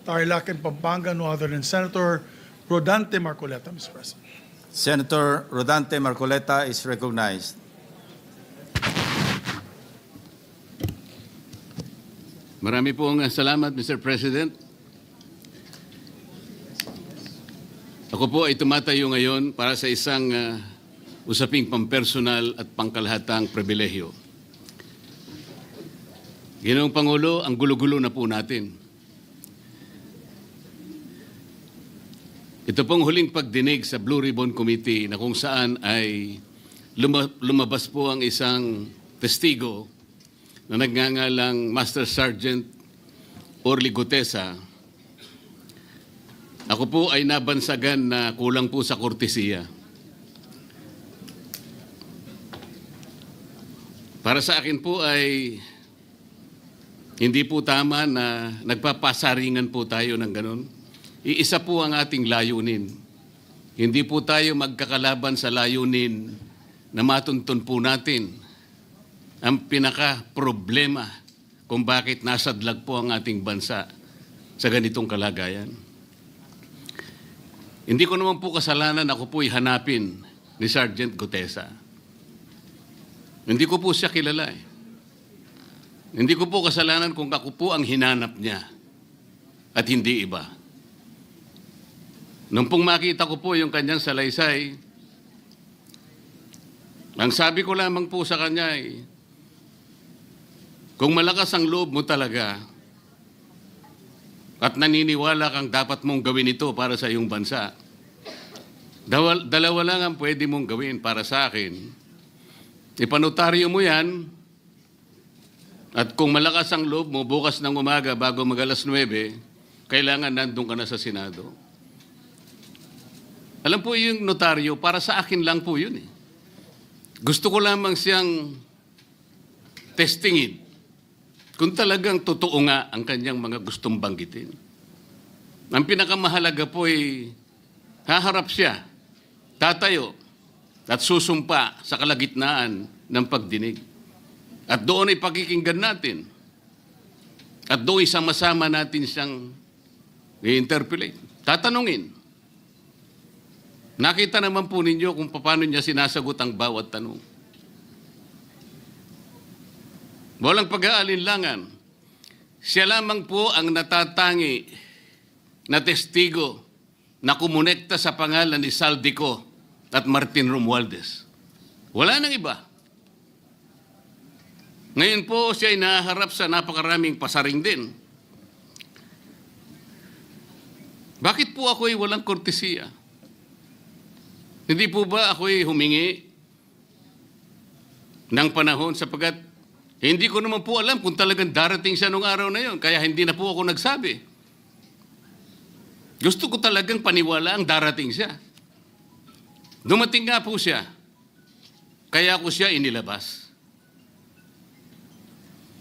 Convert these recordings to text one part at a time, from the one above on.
Tarlac and Pampanga, no other than Senator Rodante Marcoleta, Mr. President. Senator Rodante Marcoleta is recognized. Marami pong salamat, Mr. President. Ako po ay tumatayo ngayon para sa isang usaping pampersonal at pangkalahatang pribilehyo. Ginoong Pangulo, ang gulo-gulo na po natin. Ito pong huling pagdinig sa Blue Ribbon Committee na kung saan ay lumabas po ang isang testigo na nagngangalang Master Sergeant Orly Gutesa. Ako po ay nabansagan na kulang po sa kortesiya. Para sa akin po ay hindi po tama na nagpapasaringan po tayo ng ganun. Iisa po ang ating layunin. Hindi po tayo magkakalaban sa layunin na matuntun po natin ang pinaka-problema kung bakit nasadlag po ang ating bansa sa ganitong kalagayan. Hindi ko naman po kasalanan ako po'y hanapin ni Sergeant Gutesa. Hindi ko po siya kilala eh. Hindi ko po kasalanan kung ako po ang hinanap niya at hindi iba. Nung pong makita ko po yung kanyang salaysay, ang sabi ko lamang po sa kanya ay, kung malakas ang loob mo talaga at naniniwala kang dapat mong gawin ito para sa iyong bansa, dalawa lang ang pwede mong gawin para sa akin. Ipanotaryo mo yan at kung malakas ang loob mo bukas ng umaga bago mag-alas 9, kailangan nandun ka na sa Senado. Alam po yung notaryo, para sa akin lang po yun eh. Gusto ko lamang siyang testingin kung talagang totoo nga ang kanyang mga gustong banggitin. Ang pinakamahalaga po ay haharap siya, tatayo, at susumpa sa kalagitnaan ng pagdinig. At doon ay pakikinggan natin. At doon ay sama-sama natin siyang i-interpolate. Tatanungin. Nakita naman po ninyo kung paano niya sinasagot ang bawat tanong. Walang pag-aalinlangan. Siya lamang po ang natatangi na testigo na kumonekta sa pangalan ni Saldico at Martin Romualdez. Wala nang iba. Ngayon po siya ay naharap sa napakaraming pasaring din. Bakit po ako ay walang kortesiya? Hindi po ba ako'y humingi ng panahon sapagkat hindi ko naman po alam kung talagang darating siya nung araw na yon, kaya hindi na po ako nagsabi. Gusto ko talagang paniwala ang darating siya. Dumating nga po siya, kaya ko siya inilabas.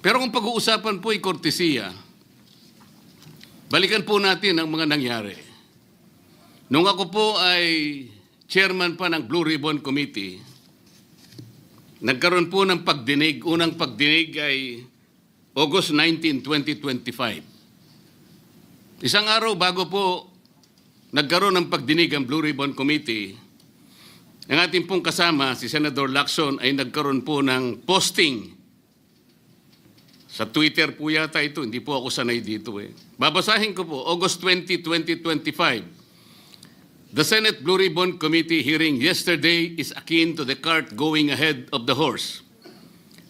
Pero kung pag-uusapan po ay kortesiya, balikan po natin ang mga nangyari. Nung ako po ay chairman pa ng Blue Ribbon Committee, nagkaroon po ng pagdinig. Unang pagdinig ay August 19, 2025. Isang araw bago po nagkaroon ng pagdinig ang Blue Ribbon Committee, ang ating pong kasama, si Senator Lacson, ay nagkaroon po ng posting. Sa Twitter po yata ito, hindi po ako sanay dito eh. Babasahin ko po, August 20, 2025. The Senate Blue Ribbon Committee hearing yesterday is akin to the cart going ahead of the horse.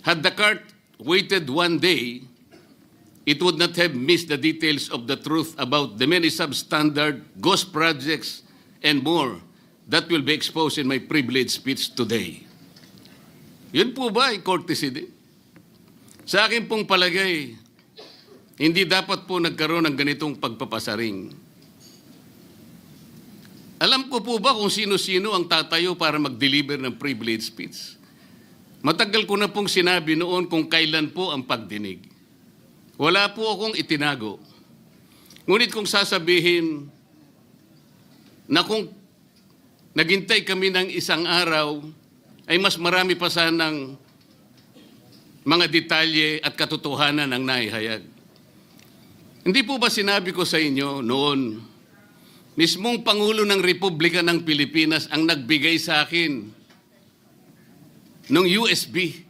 Had the cart waited one day, it would not have missed the details of the truth about the many substandard ghost projects and more that will be exposed in my privileged speech today. Yun po ba ay courtesy din? Sa akin pong palagay, hindi dapat po nagkaroon ng ganitong pagpapasaring. Alam ko po ba kung sino-sino ang tatayo para mag-deliver ng privilege speech? Matagal ko na pong sinabi noon kung kailan po ang pagdinig. Wala po akong itinago. Ngunit kung sasabihin na kung naghintay kami ng isang araw, ay mas marami pa sanang mga detalye at katotohanan ang naihayag. Hindi po ba sinabi ko sa inyo noon, mismong Pangulo ng Republika ng Pilipinas ang nagbigay sa akin ng USB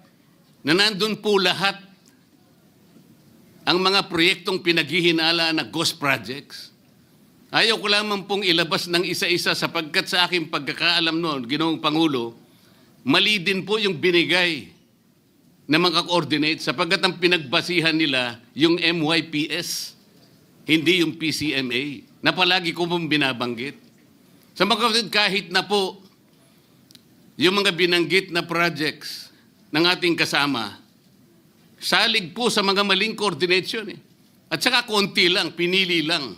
na nandun po lahat ang mga proyektong pinaghihinala na ghost projects. Ayaw ko lamang pong ilabas ng isa-isa sapagkat sa aking pagkakaalam noon, Ginoong Pangulo, mali din po yung binigay na mga coordinate sapagkat ang pinagbasihan nila yung MYPS, hindi yung PCMA, na palagi ko pong binabanggit. Sa mga kapatid, kahit na po yung mga binanggit na projects ng ating kasama, salig po sa mga maling coordination. At saka konti lang, pinili lang.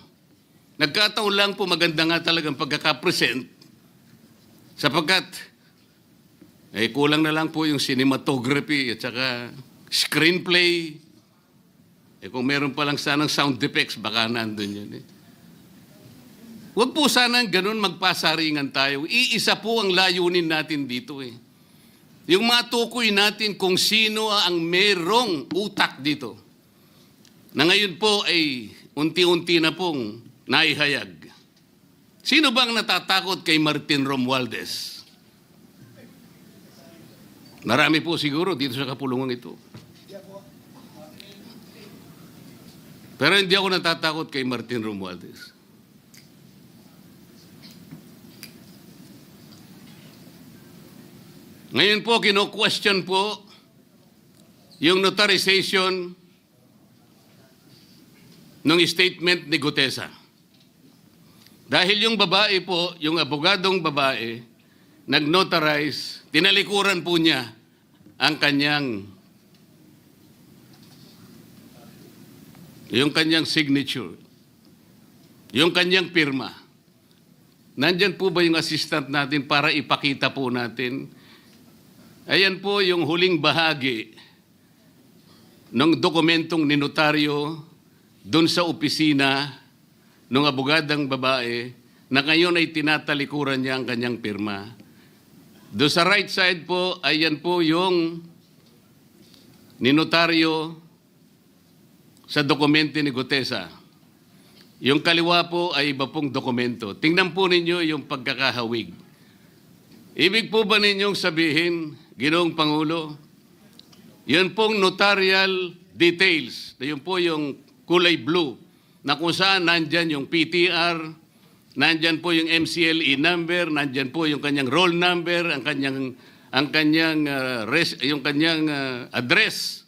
Nagkataon lang po maganda nga talagang pagkakapresent sapagkat kulang na lang po yung cinematography at saka screenplay. Kung meron pa lang sanang sound effects, baka nandun yun. Huwag po sanang ganun magpasaringan tayo. Iisa po ang layunin natin dito. Yung matukoy natin kung sino ang merong utak dito. Na ngayon po ay unti-unti na pong naihayag. Sino bang natatakot kay Martin Romualdez? Marami po siguro dito sa kapulungan ito. Pero hindi ako natatakot kay Martin Romualdez. Ngayon po, kino-question po yung notarization ng statement ni Gutesa. Dahil yung babae po, yung abogadong babae, nag-notarize, tinalikuran po niya ang yung kanyang signature, yung kanyang pirma. Nandyan po ba yung assistant natin para ipakita po natin? Ayan po yung huling bahagi ng dokumentong ninotaryo doon sa opisina ng abogadang babae na ngayon ay tinatalikuran niya ang kanyang pirma. Doon sa right side po, ayan po yung ninotaryo sa dokumento ni Gutesa. Yung kaliwa po ay iba pong dokumento. Tingnan po ninyo yung pagkakahawig. Ibig po ba ninyong sabihin, Ginoong Pangulo, yun pong notarial details, na yun po yung kulay blue, na kung saan nandyan yung PTR, nandyan po yung MCLE number, nandyan po yung kanyang roll number, yung kanyang address.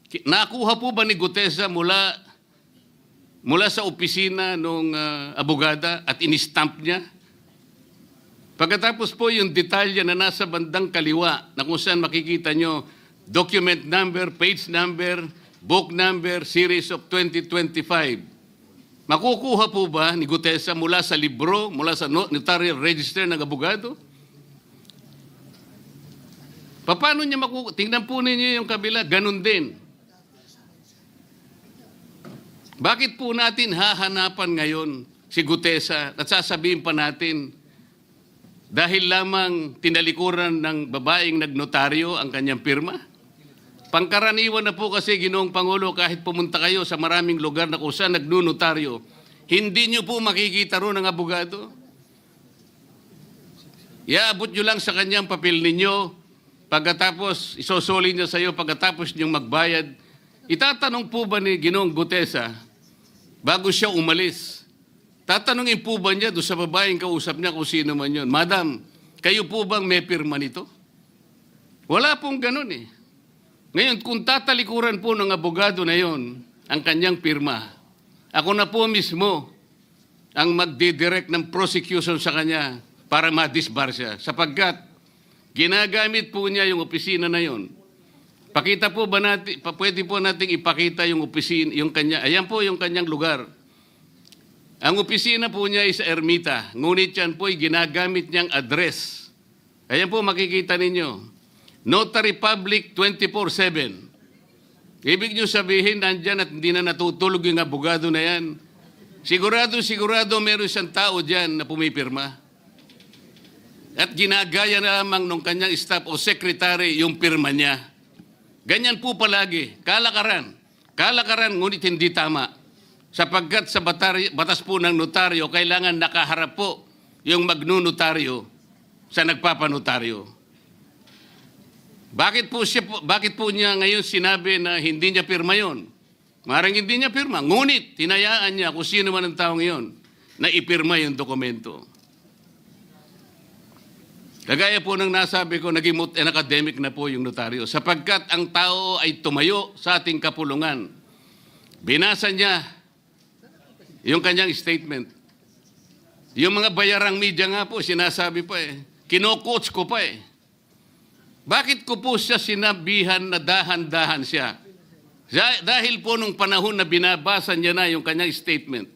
Nakuha po ba ni Gutesa mula sa opisina ng abogada at in-stamp niya? Pagkatapos po yung detalye na nasa bandang kaliwa na kung saan makikita nyo document number, page number, book number, series of 2025. Makukuha po ba ni Gutesa mula sa libro, mula sa notarial register ng abogado? Paano niya makukuha? Tingnan po ninyo yung kabila, ganun din. Bakit po natin hahanapan ngayon si Gutesa at sasabihin pa natin dahil lamang tinalikuran ng babaeng nagnotaryo ang kanyang pirma? Pangkaraniwan na po kasi, Ginoong Pangulo, kahit pumunta kayo sa maraming lugar na kung saan nagnunotaryo, hindi nyo po makikita ron ang abogado. Iaabot nyo lang sa kanyang papel ninyo, pagkatapos isosoli niya sa iyo, pagkatapos nyong magbayad. Itatanong po ba ni Ginoong Gutesa, bago siya umalis, tatanungin po ba niya doon sa babaeng kausap niya kung sino man yun, Madam, kayo po bang may pirma nito? Wala pong ganun eh. Ngayon, kung tatalikuran po ng abogado na yon ang kanyang pirma, ako na po mismo ang magdidirect ng prosecution sa kanya para ma-disbar siya. Sapagkat ginagamit po niya yung opisina na yon. Pakita po ba natin, pwede po nating ipakita yung opisina, yung kanya, ayan po yung kanyang lugar. Ang opisina po niya ay sa Ermita, ngunit yan po ay ginagamit niyang address. Ayan po makikita ninyo. Notary Public 24/7. Ibig niyo sabihin, nandyan at hindi na natutulog yung abogado na yan. Sigurado meron siyang tao dyan na pumipirma. At ginagaya na lamang ng kanyang staff o secretary yung pirma niya. Ganyan po palagi. Kalakaran. Kalakaran, ngunit hindi tama. sapagkat sa batas po ng notaryo, kailangan nakaharap po yung magnunotaryo sa nagpapanotaryo. Bakit po niya ngayon sinabi na hindi niya pirma yon? Maring hindi niya pirma, ngunit tinayaan niya kung sino man ang taong yon na ipirma yung dokumento. Kagaya po ng nasabi ko, naging academic na po yung notaryo sapagkat ang tao ay tumayo sa ating kapulungan. Binasa niya yung kanyang statement. Yung mga bayarang media nga po, sinasabi pa kino-coach ko pa Bakit ko po siya sinabihan na dahan-dahan siya? Dahil po nung panahon na binabasa niya na yung kanyang statement,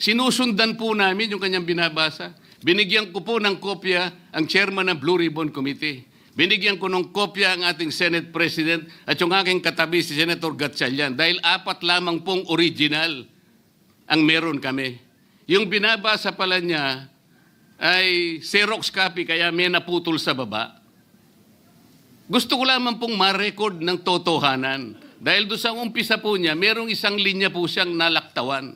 sinusundan po namin yung kanyang binabasa. Binigyan ko po ng kopya ang chairman ng Blue Ribbon Committee. Binigyan ko ng kopya ang ating Senate President at yung aking katabi si Senator Gatchalian dahil 4 lamang pong original ang meron kami. Yung binabasa pala niya ay Xerox copy kaya may naputol sa baba. Gusto ko lamang pong ma-record ng totohanan dahil doon sa umpisa po niya, merong isang linya po siyang nalaktawan.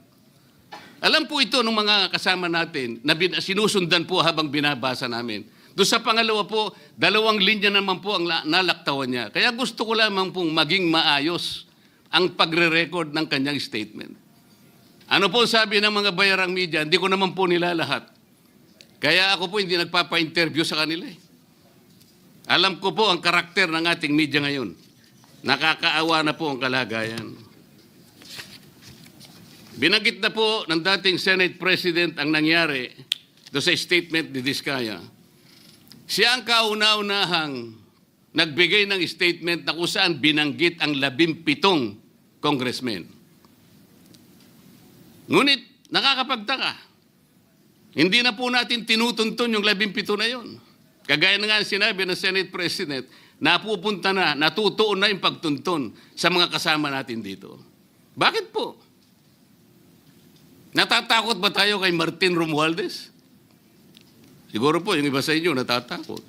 Alam po ito ng mga kasama natin na sinusundan po habang binabasa namin. Doon sa pangalawa po, 2 linya naman po ang nalaktawan niya. Kaya gusto ko lamang pong maging maayos ang pagre-record ng kanyang statement. Ano po sabi ng mga bayarang media? Hindi ko naman po nila lahat. Kaya ako po hindi nagpapa-interview sa kanila Alam ko po ang karakter ng ating media ngayon. Nakakaawa na po ang kalagayan. Binanggit na po ng dating Senate President ang nangyari do sa statement ni Diskaya. Siya ang kauna-unahang nagbigay ng statement na kung saan binanggit ang 17 congressmen. Ngunit nakakapagtaka. Hindi na po natin tinutuntun yung 17 na yun. Kagaya na nga sinabi ng Senate President, napupunta na, natutuon na yung pagtuntun sa mga kasama natin dito. Bakit po? Natatakot ba tayo kay Martin Romualdez? Siguro po, yung iba sa inyo natatakot.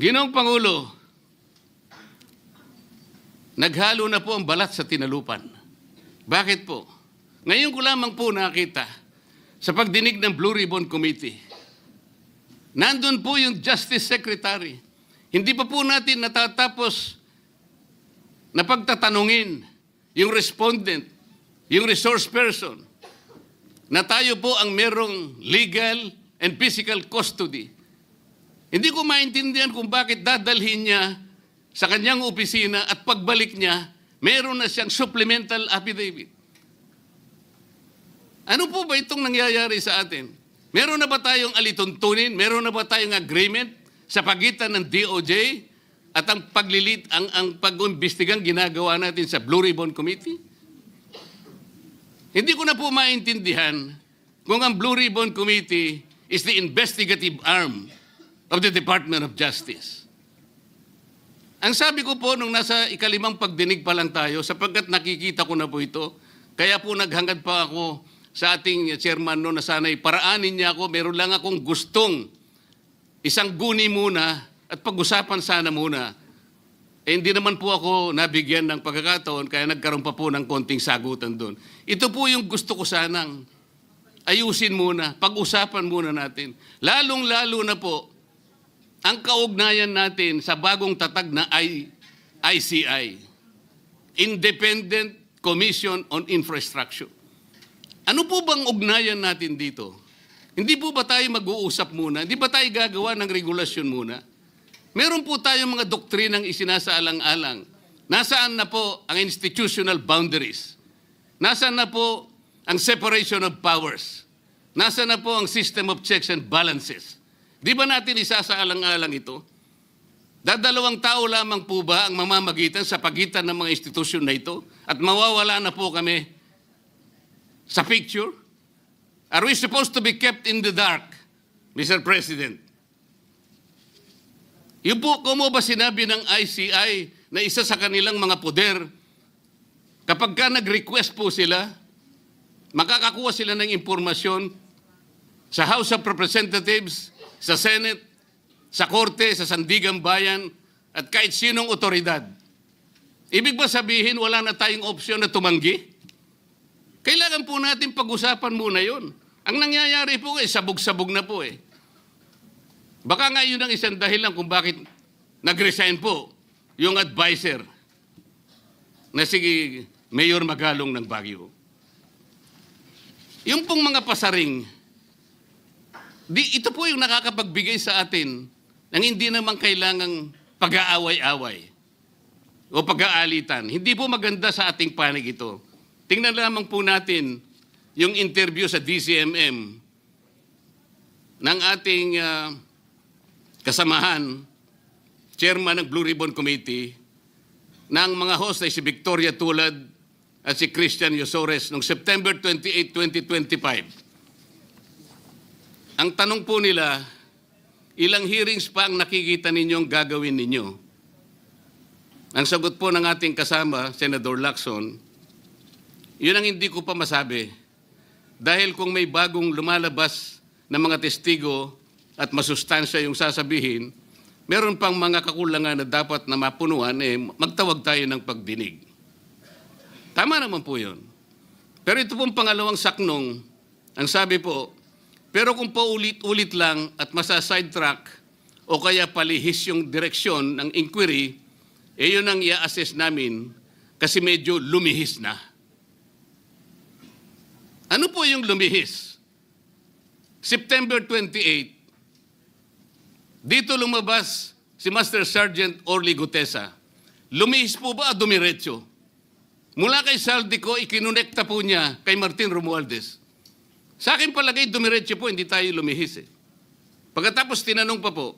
Ginoong Pangulo, naghalo na po ang balat sa tinalupan. Bakit po? Ngayon ko lamang po nakita sa pagdinig ng Blue Ribbon Committee. Nandun po yung Justice Secretary. Hindi pa po natin natatapos na pagtatanungin yung respondent, yung resource person, na tayo po ang merong legal and physical custody. Hindi ko maintindihan kung bakit dadalhin niya sa kanyang opisina at pagbalik niya, meron na siyang supplemental affidavit. Ano po ba itong nangyayari sa atin? Meron na ba tayong alituntunin? Meron na ba tayong agreement sa pagitan ng DOJ at ang pag-imbestigang ginagawa natin sa Blue Ribbon Committee? Hindi ko na po maintindihan kung ang Blue Ribbon Committee is the investigative arm of the Department of Justice. Ang sabi ko po nung nasa ikalimang pagdinig pa lang tayo, sapagkat nakikita ko na po ito, kaya po naghangad pa ako sa ating chairman no na sana'y paraanin niya ako, meron lang akong gustong isang guni muna at pag-usapan sana muna. Hindi naman po ako nabigyan ng pagkakataon kaya nagkaroon pa po ng konting sagutan doon. Ito po yung gusto ko sanang ayusin muna, pag-usapan muna natin. Lalong-lalo na po ang kaugnayan natin sa bagong tatag na ICI, Independent Commission on Infrastructure. Ano po bang ugnayan natin dito? Hindi po ba tayo mag-uusap muna? Hindi ba tayo gagawa ng regulasyon muna? Meron po tayong mga doktrinang isinasaalang-alang. Nasaan na po ang institutional boundaries? Nasaan na po ang separation of powers? Nasaan na po ang system of checks and balances? Di ba natin isasaalang-alang ito? Dadalawang tao lamang po ba ang mamamagitan sa pagitan ng mga institusyon na ito? At mawawala na po kami sa picture? Are we supposed to be kept in the dark, Mr. President? Yung po, kung mo ba sinabi ng ICI na isa sa kanilang mga poder, kapag ka nag-request po sila, makakakuha sila ng impormasyon sa House of Representatives, sa Senate, sa Korte, sa Sandigang Bayan, at kahit sinong otoridad. Ibig ba sabihin wala na tayong opsyon na tumanggi? Kailangan po natin pag-usapan muna yon. Ang nangyayari po sabog-sabog na po eh. Baka nga yun ang isang dahilan kung bakit nag-resign po yung advisor na si Mayor Magalong ng Baguio. Yung pong mga pasaring, ito po yung nakakapagbigay sa atin ng hindi naman kailangang pag-aaway-away o pag-aalitan. Hindi po maganda sa ating panig ito. Tingnan lamang po natin yung interview sa DCMM ng ating kasamahan, chairman ng Blue Ribbon Committee, ng mga host ay si Victoria Tulad at si Christian Yosores noong September 28, 2025. Ang tanong po nila, ilang hearings pa ang nakikita ninyong gagawin ninyo? Ang sagot po ng ating kasama, Senator Lacson, yun ang hindi ko pa masabi. Dahil kung may bagong lumalabas na mga testigo at masustansya yung sasabihin, meron pang mga kakulangan na dapat na mapunuan, magtawag tayo ng pagdinig. Tama naman po yun. Pero ito pong pangalawang saknong, ang sabi po, pero kung paulit-ulit lang at masa-sidetrack o kaya palihis yung direksyon ng inquiry, yun ang i-assess namin kasi medyo lumihis na. Ano po yung lumihis? September 28, dito lumabas si Master Sergeant Orly Gutesa. Lumihis po ba o dumiretso? Mula kay Saldico, ikinonekta po niya kay Martin Romualdez. Sa akin palagay, dumiretso po, hindi tayo lumihis eh. Pagkatapos tinanong pa po,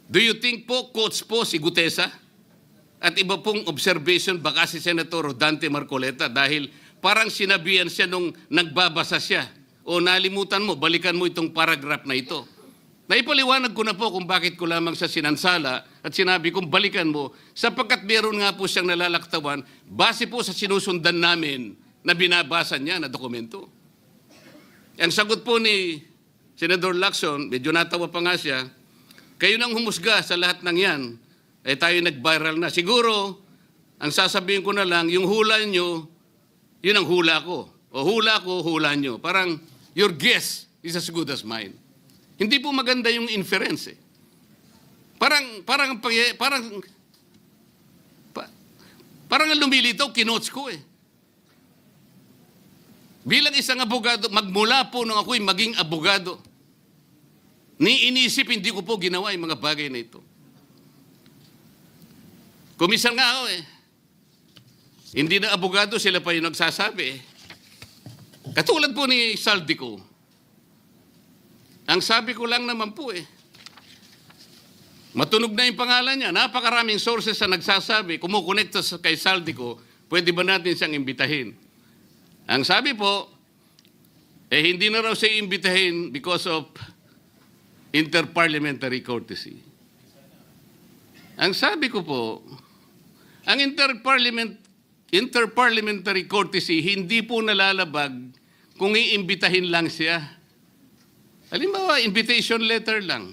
do you think po, coach po si Gutesa? At iba pong observation, baka si Senator Rodante Marcoleta dahil parang sinabihan siya nung nagbabasa siya. O nalimutan mo, balikan mo itong paragraph na ito. Naipaliwanag ko na po kung bakit ko lamang siya sinansala at sinabi kong balikan mo sapagkat meron nga po siyang nalalaktawan base po sa sinusundan namin na binabasa niya na dokumento. Ang sagot po ni Senator Lacson, medyo natawa pa nga siya, kayo nang humusga sa lahat ng yan, tayo nag-viral na. Siguro, ang sasabihin ko na lang, yung hula nyo, yun ang hula ko. O hula ko, hula nyo. Parang, your guess is as good as mine. Hindi po maganda yung inference eh. Parang ang lumilitaw, kinotes ko eh. Bilang isang abogado, magmula po nung ako'y maging abogado, inisip, hindi ko po ginawa yung mga bagay na ito. Kumisan nga ako eh. Hindi na abogado, sila pa yung nagsasabi eh. Katulad po ni Saldico. Ang sabi ko lang naman po eh, matunog na yung pangalan niya. Napakaraming sources na nagsasabi, kumukonekta kay Saldico, pwede ba natin siyang imbitahin? Ang sabi po, hindi na raw siya imbitahin because of interparliamentary courtesy. Ang sabi ko po, ang interparliamentary courtesy hindi po nalalabag kung iimbitahin lang siya. Halimbawa, invitation letter lang.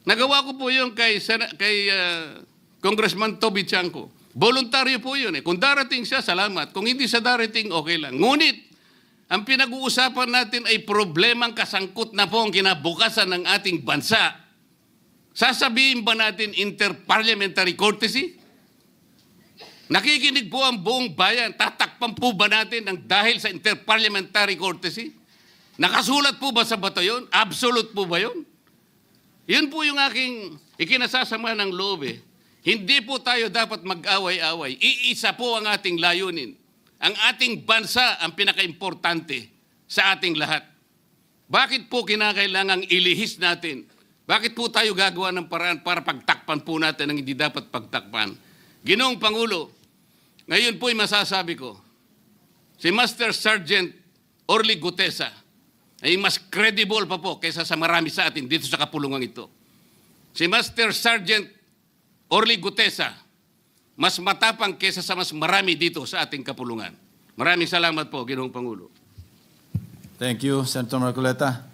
Nagawa ko po yun kay Congressman Toby Chanco. Voluntaryo po yun eh. Kung darating siya, salamat. Kung hindi siya darating, okay lang. Ngunit, ang pinag-uusapan natin ay problemang kasangkot na po ang kinabukasan ng ating bansa. Sasabihin ba natin interparliamentary courtesy? Nakikinig po ang buong bayan. Tatakpan po ba natin ang dahil sa interparliamentary courtesy? Nakasulat po ba sa bato yun? Absolute po ba yun? Yun po yung aking ikinasasama ng loob eh. Hindi po tayo dapat mag-away-away. Iisa po ang ating layunin. Ang ating bansa ang pinaka-importante sa ating lahat. Bakit po kinakailangang ilihis natin? Bakit po tayo gagawa ng paraan para pagtakpan po natin ang hindi dapat pagtakpan? Ginoong Pangulo, ngayon po'y masasabi ko, si Master Sergeant Orly Gutesa ay mas credible pa po kaysa sa marami sa atin dito sa kapulungan ito. Si Master Sergeant Orly Gutesa, mas matapang kaysa sa mas marami dito sa ating kapulungan. Maraming salamat po, Ginoong Pangulo. Thank you, Senator Marcoleta.